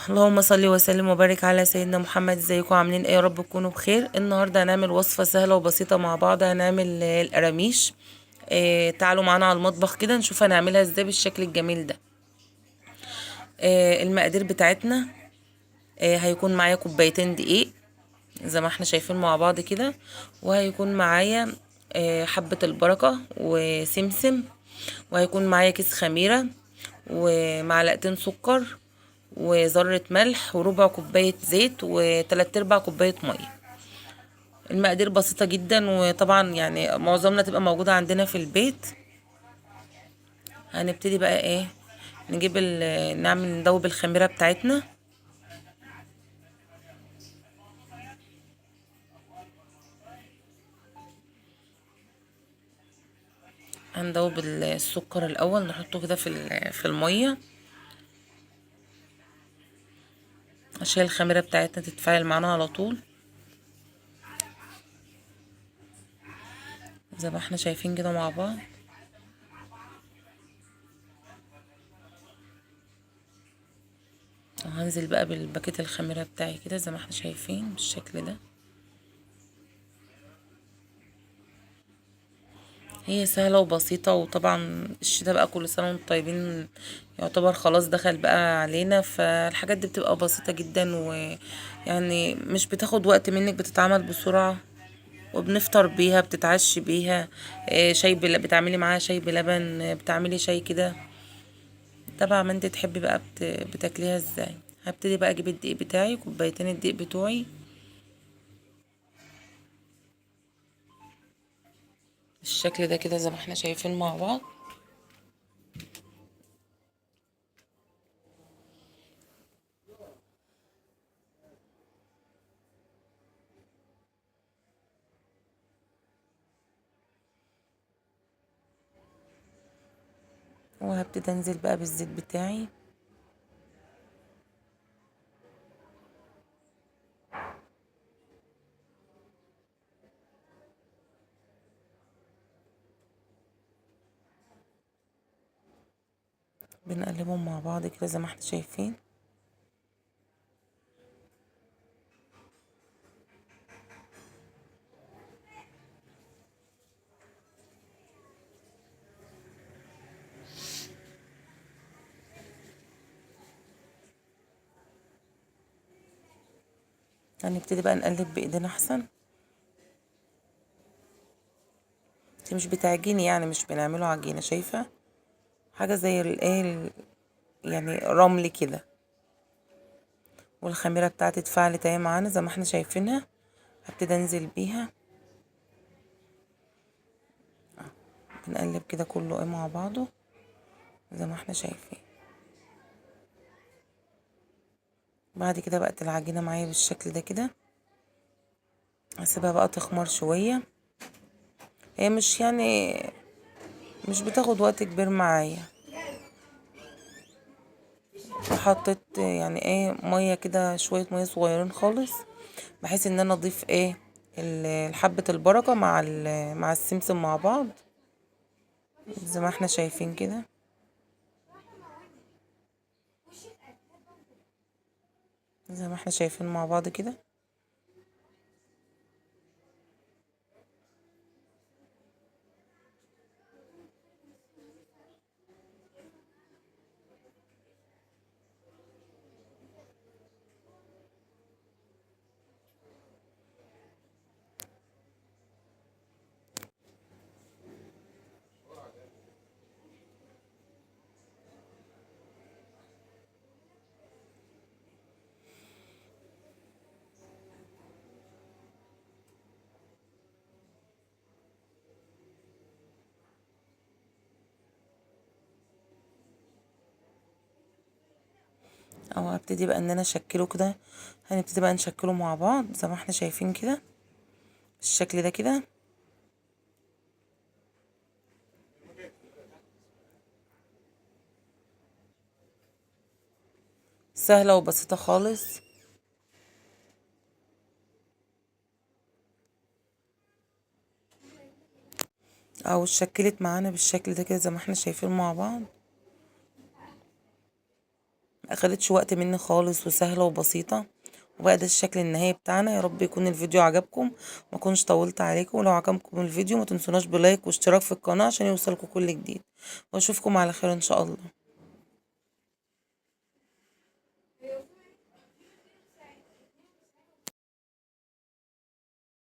اللهم صل وسلم وبارك على سيدنا محمد. ازيكم عاملين ايه؟ يا رب تكونوا بخير. النهارده هنعمل وصفه سهله وبسيطه مع بعض. هنعمل القراميش. تعالوا معانا على المطبخ كده نشوف هنعملها ازاي بالشكل الجميل ده. المقادير بتاعتنا. هيكون معايا كوبايتين دقيق زي ما احنا شايفين مع بعض كده، وهيكون معايا حبة البركة وسمسم، وهيكون معايا كيس خميرة ومعلقتين سكر وذرة ملح وربع كوباية زيت وتلات ارباع كوباية مية. المقادير بسيطة جدا، وطبعا يعني معظمنا تبقى موجودة عندنا في البيت. هنبتدي بقى ايه؟ نجيب نعمل ندوب الخميرة بتاعتنا. هندوب السكر الاول، نحطه كده في المية عشان الخميرة بتاعتنا تتفاعل معانا على طول زي ما احنا شايفين كده مع بعض. وهنزل بقى بالباكيت الخميرة بتاعي كده زي ما احنا شايفين بالشكل ده. هي سهلة وبسيطة، وطبعا الشتاء بقى كل سنة وانتم طيبين يعتبر خلاص دخل بقى علينا، فالحاجات دي بتبقى بسيطة جدا، ويعني مش بتاخد وقت منك، بتتعمل بسرعة وبنفطر بيها، بتتعشي بيها. شاي بتعملي معاها شاي بلبن، بتعملي شاي كده. طبعا ما انت تحبي بقى بتاكليها ازاي. هبتدي بقى اجيب الدقيق بتاعي، كوبايتين الدقيق بتوعي بالشكل ده كده زي ما احنا شايفين مع بعض. وهبتدي انزل بقى بالزيت بتاعي. بنقلبهم مع بعض كده زي ما احنا شايفين. هنبتدي بقى نقلب بايدينا احسن. انت مش بتعجيني، يعني مش بنعمله عجينة، شايفة حاجة زي الايه، يعني رمل كده. والخميرة بتاعتي اتفعلت اهي معانا زي ما احنا شايفينها. هبتدي انزل بيها. بنقلب كده كله ايه مع بعضه زي ما احنا شايفين. بعد كده بقت العجينة معايا بالشكل ده كده. هسيبها بقى تخمر شوية. هي مش يعني مش بتاخد وقت كبير معايا. وحطيت يعني ايه مية كده، شوية مية صغيرين خالص، بحيث ان انا اضيف ايه حبة البركة مع السمسم مع بعض زي ما احنا شايفين كده. زي ما احنا شايفين مع بعض كده. او هبتدي بقى ان انا اشكله كده. هنبتدي بقى نشكله مع بعض زي ما احنا شايفين كده بالشكل ده كده. سهلة وبسيطة خالص. او اتشكلت معانا بالشكل ده كده زي ما احنا شايفين مع بعض. اخدتش وقت مني خالص وسهلة وبسيطة. وبقى ده الشكل النهائي بتاعنا. يا رب يكون الفيديو عجبكم، ما كنتش طولت عليكم. ولو عجبكم الفيديو ما تنسوناش بلايك واشتراك في القناة عشان يوصلكم كل جديد، واشوفكم على خير ان شاء الله.